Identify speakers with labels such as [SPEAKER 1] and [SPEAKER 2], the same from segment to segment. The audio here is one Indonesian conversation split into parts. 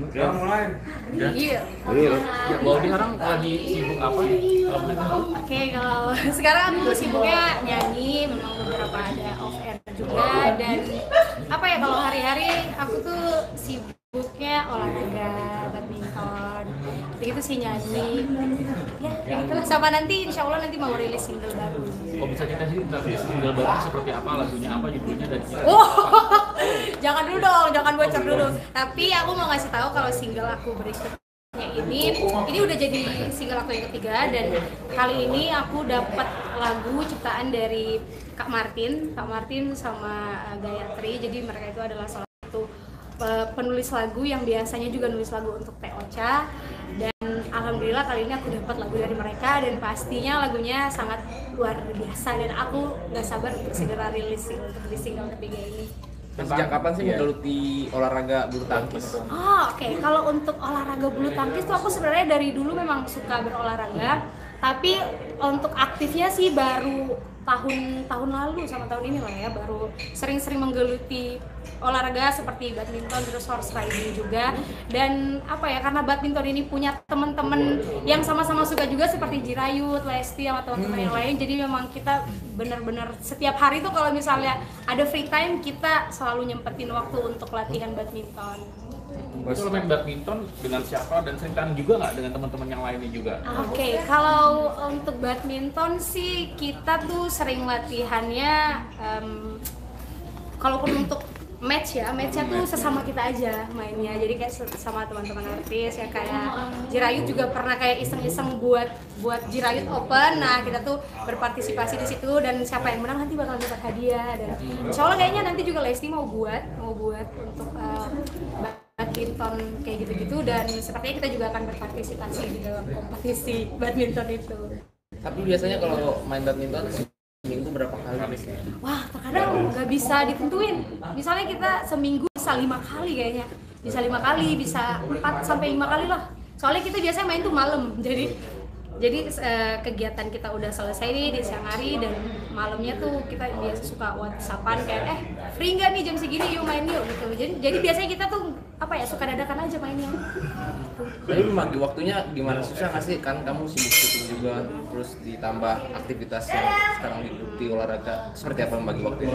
[SPEAKER 1] Udah mulai.
[SPEAKER 2] Iya.
[SPEAKER 3] Kalau sekarang lagi sibuk apa? Kalau boleh tahu?
[SPEAKER 2] Oke, kalau sekarang aku sibuknya nyanyi, memang beberapa ada off air juga, dan apa ya, kalau hari-hari aku tuh sibuknya olahraga, badminton, gitu sih, nyanyi. Ya, itulah, sama nanti insya Allah nanti mau rilis single baru.
[SPEAKER 3] Kalau bisa kita sih single baru seperti apa, lagunya apa, judulnya dan
[SPEAKER 2] Oh, jangan dulu dong, jangan bocor dulu. Tapi aku mau ngasih tahu kalau single aku berikutnya ini udah jadi single aku yang ketiga, dan kali ini aku dapat lagu ciptaan dari Kak Martin sama Gayatri. Jadi mereka itu adalah salah satu penulis lagu yang biasanya juga nulis lagu untuk Teh Ocha, dan alhamdulillah kali ini aku dapat lagu dari mereka, dan pastinya lagunya sangat luar biasa, dan aku nggak sabar untuk segera rilis untuk di single ketiga ini.
[SPEAKER 1] Sejak kapan sih menggeluti olahraga bulu tangkis?
[SPEAKER 2] Oh, oke. Kalau untuk olahraga bulu tangkis tuh aku sebenarnya dari dulu memang suka berolahraga, tapi untuk aktifnya sih baru tahun lalu sama tahun ini lah ya, baru sering-sering menggeluti olahraga seperti badminton, terus horse riding juga. Dan apa ya, karena badminton ini punya teman-teman yang sama-sama suka juga seperti Jirayut, Lesti sama teman-teman yang lain, jadi memang kita benar-benar setiap hari tuh kalau misalnya ada free time kita selalu nyempetin waktu untuk latihan badminton.
[SPEAKER 3] Itu main badminton dengan siapa dan sering juga nggak dengan teman-teman yang lainnya juga?
[SPEAKER 2] Oke, kalau untuk badminton sih kita tuh sering latihannya, kalaupun untuk matchnya tuh sesama kita aja mainnya, jadi kayak sama teman-teman artis ya, kayak Jirayut juga pernah kayak iseng-iseng buat Jirayut Open. Nah, kita tuh berpartisipasi di situ, dan siapa yang menang nanti bakal dapat hadiah. Dan insya Allah kayaknya nanti juga Lesti mau buat untuk badminton kayak gitu-gitu, dan sepertinya kita juga akan berpartisipasi di dalam kompetisi badminton itu.
[SPEAKER 1] Tapi biasanya kalau main badminton seminggu berapa kali?
[SPEAKER 2] Wah, terkadang nggak bisa ditentuin. Misalnya kita seminggu bisa 5 kali kayaknya, bisa 5 kali, bisa 4 sampai 5 kali lah. Soalnya kita biasanya main tuh malam, jadi kegiatan kita udah selesai nih di siang hari, dan malamnya tuh kita biasa suka WhatsAppan kayak free nggak nih jam segini, yuk main yuk gitu. Jadi biasanya kita tuh apa ya, suka dadakan aja mainnya.
[SPEAKER 1] Tapi membagi waktunya gimana, susah nggak sih? Kan kamu sibuk syuting juga, terus ditambah aktivitas yang sekarang di olahraga. Seperti apa membagi waktunya?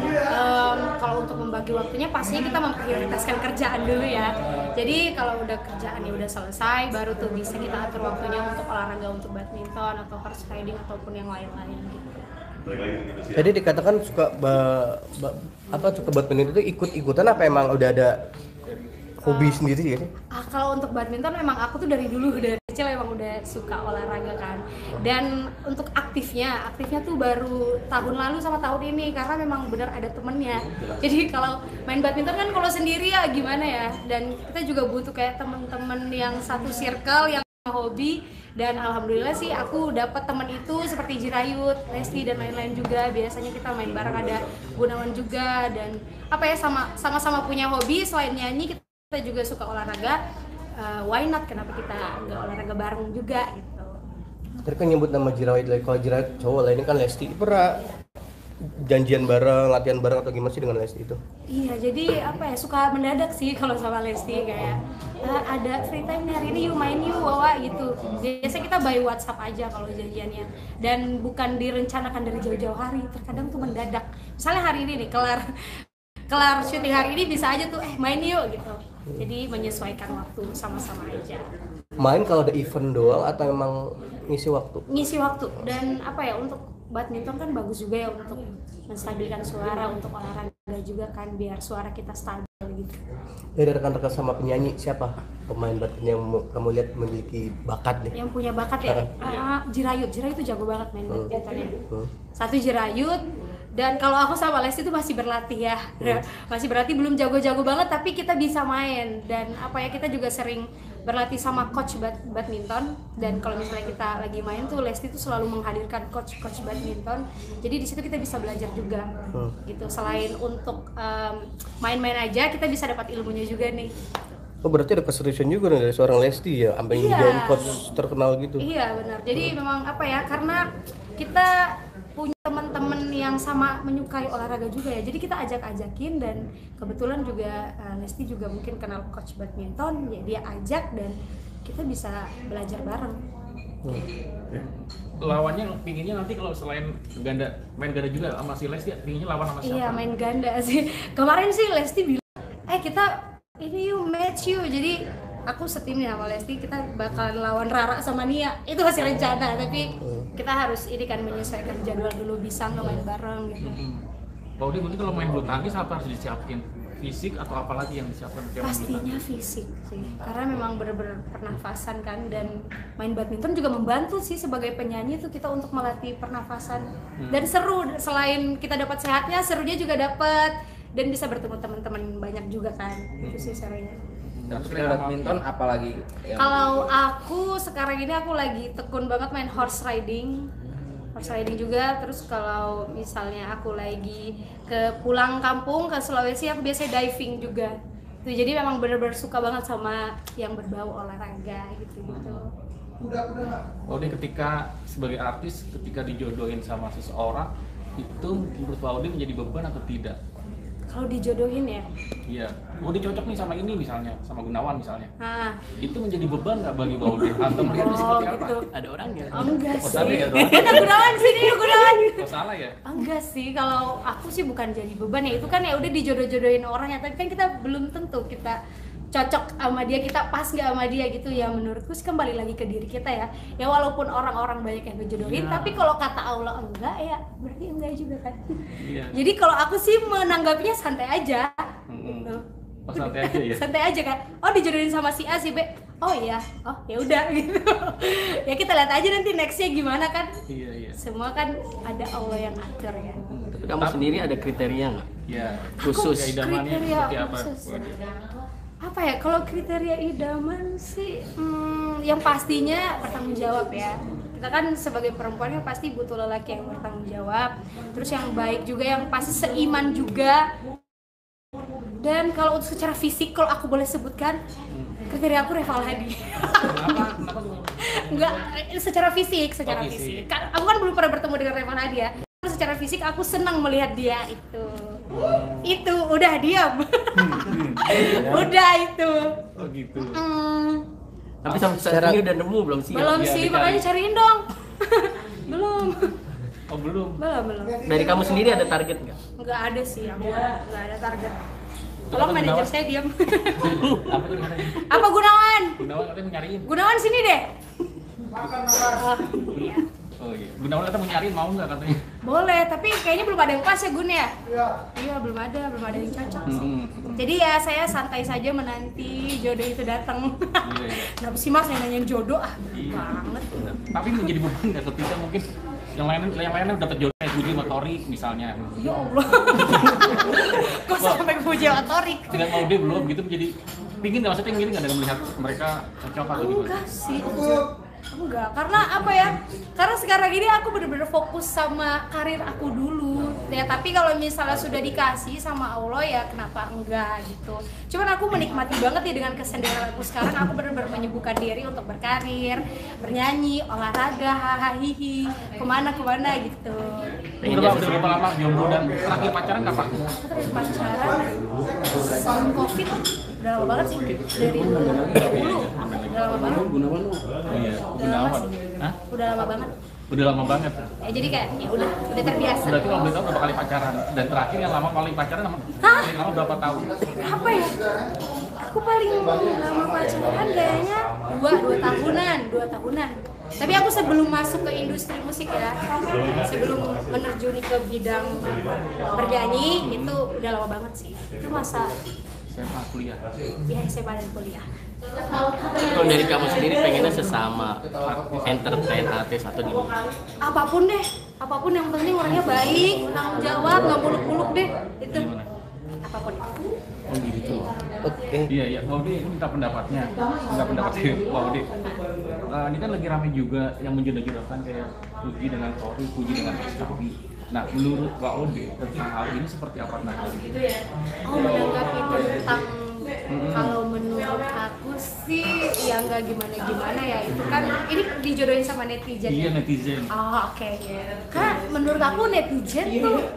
[SPEAKER 2] Kalau untuk membagi waktunya pastinya kita memprioritaskan kerjaan dulu ya. Jadi kalau udah kerjaannya udah selesai, baru tuh bisa kita atur waktunya untuk olahraga, untuk badminton atau horse riding ataupun yang lain-lain gitu.
[SPEAKER 4] Jadi dikatakan suka suka badminton itu ikut-ikutan apa emang udah ada hobi sendiri ya?
[SPEAKER 2] Kalau untuk badminton memang aku tuh dari kecil emang udah suka olahraga kan. Dan untuk aktifnya tuh baru tahun lalu sama tahun ini, karena memang benar ada temennya. Jadi kalau main badminton kan kalau sendiri ya gimana ya, dan kita juga butuh kayak temen-temen yang satu circle yang hobi. Dan alhamdulillah sih aku dapat teman itu seperti Jirayut, Lesti dan lain-lain juga. Biasanya kita main bareng, ada Gunawan juga, dan apa ya, sama-sama punya hobi selain nyanyi. Kita juga suka olahraga, why not, kenapa kita nggak olahraga bareng juga gitu.
[SPEAKER 4] Tadi kan nyebut nama Jirayut, kalau Jirayut cowok lah, ini kan Lesti, pernah janjian bareng, latihan bareng atau gimana sih dengan Lesti itu?
[SPEAKER 2] Iya, jadi apa ya, suka mendadak sih kalau sama Lesti, kayak ada free time nih hari ini, yuk main yuk Wawa gitu. Biasanya kita by WhatsApp aja kalau janjiannya, dan bukan direncanakan dari jauh-jauh hari, terkadang tuh mendadak. Misalnya hari ini nih kelar syuting hari ini, bisa aja tuh main yuk gitu. Jadi menyesuaikan waktu, sama-sama aja.
[SPEAKER 4] Main kalau ada event doang atau emang ngisi waktu?
[SPEAKER 2] Ngisi waktu, dan apa ya, untuk badminton kan bagus juga ya untuk menstabilkan suara, untuk olahraga juga kan, biar suara kita stabil gitu.
[SPEAKER 4] Dari rekan-rekan sama penyanyi, siapa pemain badminton yang kamu lihat memiliki bakat deh?
[SPEAKER 2] Yang punya bakat ya? Jirayut tuh jago banget main badmintonnya. Satu Jirayut, dan kalau aku sama Lesti itu masih berlatih ya, masih berlatih, belum jago-jago banget, tapi kita bisa main. Dan apa ya, kita juga sering berlatih sama coach badminton, dan kalau misalnya kita lagi main tuh Lesti tuh selalu menghadirkan coach badminton, jadi di situ kita bisa belajar juga gitu. Selain untuk main-main aja, kita bisa dapat ilmunya juga nih.
[SPEAKER 4] Oh, berarti ada keseriusan juga nih dari seorang Lesti ya, sampai jadi coach terkenal gitu.
[SPEAKER 2] Iya benar, jadi memang apa ya, karena kita punya teman-teman yang yang sama menyukai olahraga juga ya. Jadi kita ajak-ajakin, dan kebetulan juga Lesti juga mungkin kenal coach badminton, ya dia ajak dan kita bisa belajar bareng.
[SPEAKER 3] Lawannya pinginnya nanti kalau selain ganda, main ganda juga sama si Lesti, pinginnya lawan sama siapa?
[SPEAKER 2] Iya, main ganda sih. Kemarin sih Lesti bilang, kita ini yuk match yuk. Jadi aku setim nih sama Lesti, kita bakalan lawan Rara sama Nia. Itu masih rencana, tapi kita harus ini kan menyesuaikan jadwal dulu, bisa nggak main bareng gitu.
[SPEAKER 3] Pak Udi, mungkin kalau main bulu tangkis apa harus disiapin? Fisik atau apa lagi yang disiapkan?
[SPEAKER 2] Pastinya fisik sih, karena memang bener-bener pernafasan kan, dan main badminton juga membantu sih sebagai penyanyi tuh kita untuk melatih pernafasan. Dan seru, selain kita dapat sehatnya, serunya juga dapat, dan bisa bertemu teman-teman banyak juga kan. Itu sih serunya.
[SPEAKER 1] Dan selain badminton apalagi?
[SPEAKER 2] Kalau aku sekarang ini aku lagi tekun banget main horse riding juga. Terus kalau misalnya aku lagi pulang kampung ke Sulawesi, aku biasanya diving juga. Tuh, jadi memang benar-benar suka banget sama yang berbau olahraga gitu.
[SPEAKER 3] Udi, ketika sebagai artis, ketika dijodohin sama seseorang, itu menurut Pak Udi menjadi beban atau tidak?
[SPEAKER 2] Kalau dijodohin ya?
[SPEAKER 3] Iya, Udi cocok nih sama ini misalnya, sama Gunawan misalnya.
[SPEAKER 2] Nah,
[SPEAKER 3] itu menjadi beban nggak bagi Pak Udi? Atau melihatnya seperti apa?
[SPEAKER 2] gitu.
[SPEAKER 5] Ada orangnya.
[SPEAKER 2] Enggak
[SPEAKER 3] Oh,
[SPEAKER 2] sih.
[SPEAKER 3] tadi ya,
[SPEAKER 2] Ada Gunawan sini, Gunawan.
[SPEAKER 3] Oh, salah ya?
[SPEAKER 2] Enggak sih, kalau aku sih bukan jadi beban ya. Itu kan ya udah dijodoh-jodohin orangnya, tapi kan kita belum tentu kita cocok sama dia, kita pas nggak sama dia gitu ya. Menurutku sih kembali lagi ke diri kita ya. Ya walaupun orang-orang banyak yang ngejodohin, tapi kalau kata Allah enggak ya berarti enggak juga kan.
[SPEAKER 3] Iya.
[SPEAKER 2] Jadi kalau aku sih menanggapinya santai aja. Gitu.
[SPEAKER 3] Oh, santai aja ya?
[SPEAKER 2] Santai aja kan. Oh, dijodohin sama si A, si B. Oh iya, oh ya udah gitu. Ya kita lihat aja nanti nextnya gimana kan.
[SPEAKER 3] Iya.
[SPEAKER 2] Semua kan ada Allah yang atur ya.
[SPEAKER 5] Tapi kamu sendiri ada kriteria nggak?
[SPEAKER 3] Iya.
[SPEAKER 5] Khusus.
[SPEAKER 3] Idamannya
[SPEAKER 2] Kriteria
[SPEAKER 3] seperti apa?
[SPEAKER 2] khusus. Apa ya, kalau kriteria idaman sih yang pastinya bertanggung jawab ya. Kita kan sebagai perempuan kan pasti butuh lelaki yang bertanggung jawab, terus yang baik juga, yang pasti seiman juga. Dan kalau untuk secara fisik, kalau aku boleh sebutkan, kriteria aku Reval Hadi.
[SPEAKER 3] Kenapa tuh?
[SPEAKER 2] Enggak, secara fisik.
[SPEAKER 3] fisik.
[SPEAKER 2] Aku kan belum pernah bertemu dengan Reval Hadi ya. Secara fisik aku senang melihat dia itu udah diam. Udah itu.
[SPEAKER 3] Oh gitu.
[SPEAKER 5] Tapi sampai saat ini udah nemu belum sih?
[SPEAKER 2] Belum
[SPEAKER 3] Ya,
[SPEAKER 2] sih,
[SPEAKER 3] dicari.
[SPEAKER 2] makanya cariin dong. belum.
[SPEAKER 3] Oh belum.
[SPEAKER 2] Belum.
[SPEAKER 5] Dari kamu sendiri ada target nggak?
[SPEAKER 2] Enggak ada sih, aku enggak ada target. Tolong manajer saya diam.
[SPEAKER 3] Apa tuh katanya?
[SPEAKER 2] Apa Gunawan?
[SPEAKER 3] Gunawan katanya mau nyariin.
[SPEAKER 2] Gunawan sini deh. Oh, iya.
[SPEAKER 3] Oh iya. Gunawan katanya mau nyariin, mau nggak katanya?
[SPEAKER 2] Boleh, tapi kayaknya belum ada yang pas ya Gun ya? Iya, belum ada yang cocok sih. Jadi ya saya santai saja menanti jodoh itu datang.
[SPEAKER 3] Iya.
[SPEAKER 2] Kenapa sih Mas yang nanyain jodoh?
[SPEAKER 3] Iya.
[SPEAKER 2] Banget.
[SPEAKER 3] Tapi menjadi beban nggak ketika mungkin yang lainnya udah terjodoh kayak Budi sama Tori misalnya.
[SPEAKER 2] Ya Allah. Kok sampai ke puji otorik?
[SPEAKER 3] Dengan mau dia belum gitu menjadi pingin nggak, maksudnya ingin nggak dengan melihat mereka cocok atau gimana?
[SPEAKER 2] Enggak sih. Enggak, karena apa ya? Karena sekarang ini aku benar-benar fokus sama karir aku dulu. Ya, tapi kalau misalnya sudah dikasih sama Allah ya kenapa enggak gitu. Cuman aku menikmati banget ya dengan kesendirian aku sekarang. Aku benar-benar menyibukkan diri untuk berkarir, bernyanyi, olahraga, hahaha, kemana gitu.
[SPEAKER 3] Udah berapa lama jomblo dan terakhir pacaran kapan?
[SPEAKER 2] Terus pacaran sebelum COVID udah lama banget sih, dari 2020. Udah lama banget.
[SPEAKER 3] Oh iya.
[SPEAKER 2] Udah lama
[SPEAKER 3] Gunawan.
[SPEAKER 2] sih.
[SPEAKER 3] Hah?
[SPEAKER 2] Udah lama banget.
[SPEAKER 3] Udah lama banget.
[SPEAKER 2] Ya jadi kayak ya udah terbiasa.
[SPEAKER 3] Berarti kalau boleh tahu berapa kali pacaran? Dan terakhir yang lama paling pacaran
[SPEAKER 2] Hah?
[SPEAKER 3] paling lama berapa tahun?
[SPEAKER 2] Apa ya? Aku paling lama pacaran kayaknya 2 tahunan. Tapi aku sebelum masuk ke industri musik ya, sebelum menerjuni ke bidang bernyanyi itu udah lama banget sih. Itu masa
[SPEAKER 3] SMA kuliah.
[SPEAKER 2] ya SMA dan kuliah.
[SPEAKER 5] Kalau dari kamu sendiri pengennya sesama entertain artis atau gimana?
[SPEAKER 2] Apapun yang penting orangnya baik, tanggung jawab, nggak muluk-muluk deh itu.
[SPEAKER 3] Gimana?
[SPEAKER 2] Apapun.
[SPEAKER 3] Oh gitu.
[SPEAKER 4] Oke.
[SPEAKER 3] Iya, Pak Udi minta pendapatnya. Minta pendapatnya Pak Udi. Ini kan lagi ramai juga yang menjodoh-jodohkan kayak Puji dengan Tori, Puji dengan Rizky. Nah, menurut Pak Udi tentang hal ini seperti apa nanti?
[SPEAKER 2] Oh, menanggapi tentang kalau menurut aku sih ya enggak gimana ya, itu kan ini dijodohin sama netizen.
[SPEAKER 3] Iya,
[SPEAKER 2] ya?
[SPEAKER 3] netizen.
[SPEAKER 2] Oh, oke. Karena menurut aku netizen tuh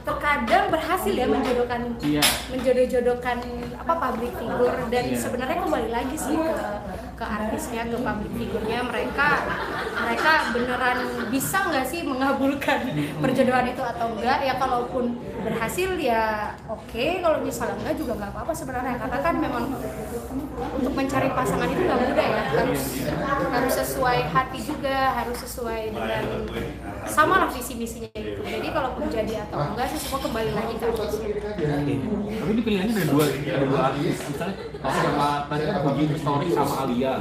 [SPEAKER 2] terkadang berhasil ya menjodohkan
[SPEAKER 3] Iya.
[SPEAKER 2] menjodoh-jodohkan apa public figure, dan
[SPEAKER 3] Iya.
[SPEAKER 2] sebenarnya kembali lagi sih ke artisnya, ke public figurnya, mereka beneran bisa nggak sih mengabulkan perjodohan itu atau enggak. Ya kalaupun berhasil ya oke, kalau misalnya enggak juga nggak apa-apa sebenarnya, karena kan memang untuk mencari pasangan itu nggak mudah ya, harus sesuai hati juga, harus sesuai dengan sama lah visi misinya itu. Jadi kalaupun jadi atau enggak sih semua kembali lagi ke artisnya.
[SPEAKER 3] Tapi ini pilihannya ada dua artis. Misalnya kalau sama tadi kan Puji story sama Alia.